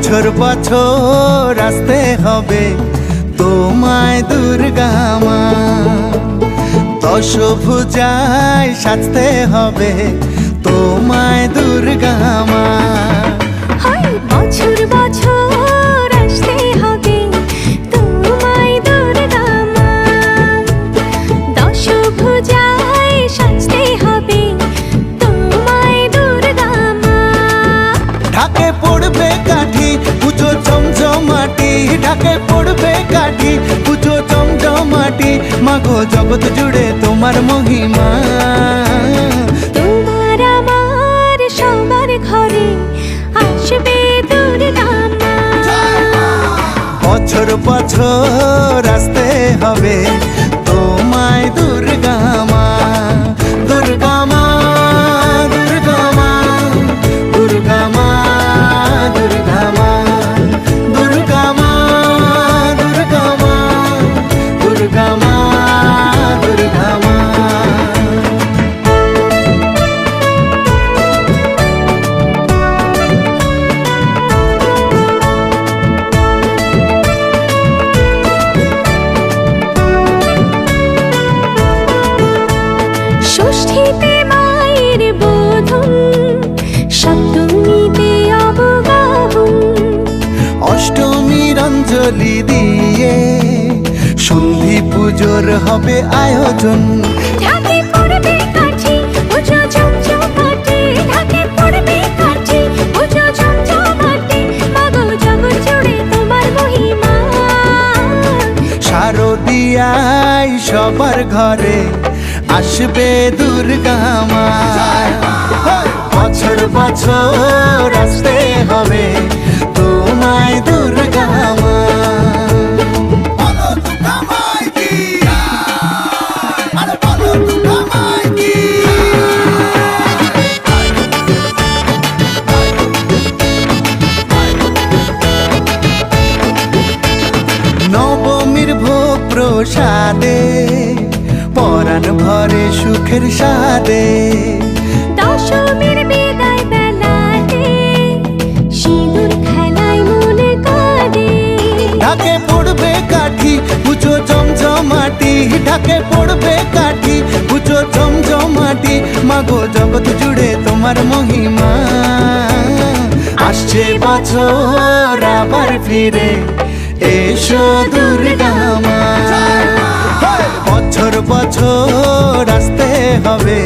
বছর বছর আসতে হবে তোমায় দুর্গা মা, দশভুজায় সাজতে হবে তোমায় দুর্গা মা। বছর বছর আসতে হবে তোমায় দুর্গা মা, দশভুজায় সাজতে হবে তোমায় দুর্গা মা। ঢাকে পড়বে কাঠি পুজো জমজমাটি, ঢাকে পড়বে কাঠি পুজো জমজমাটি, মাগো জগৎ জুড়ে তোমার মহিমা। তোমার আমার সবার ঘরে আসবে দুর্গা মা, বছর বছর আসতে হবে তোমায় দুর্গা মা, দুর্গা মা, দুর্গা মা, দুর্গা মা, দুর্গা মা, দুর্গা মা, দুর্গা মা, দুর্গা মা, দুর্গা মা। ষষ্ঠীতে মায়ের বোধন, সপ্তমীতে অবগাহন, অষ্টমীর অঞ্জলি দিয়ে সন্ধি পুজোর হবে আয়োজন। ঢাকে পড়বে কাঠি পুজো জমজমাটি, ঢাকে পড়বে কাঠি পুজো জমজমাটি, মাগো জগৎ জুড়ে তোমার মহিমা। শারদিয়ায় সবার ঘরে আসবে দুর্গা মা, বছর বছর আসতে হবে তোমায় দুর্গা মা। নবমীর ভোগ প্রসাদে পরাণ ভরে সুখের সাদে, দশমীর বিদায় বেলাতে সিঁদুর খেলায় মনে কাঁদে। ঢাকে পড়বে কাঠি পুজো জমজমাটি, ঢাকে পড়বে কাঠি পুজো জমজমাটি, মাগো জগৎ জুড়ে তোমার মহিমা। আসছে বছর আবার ফিরে এসো দুর্গা মা, বছর বছর আসতে হবে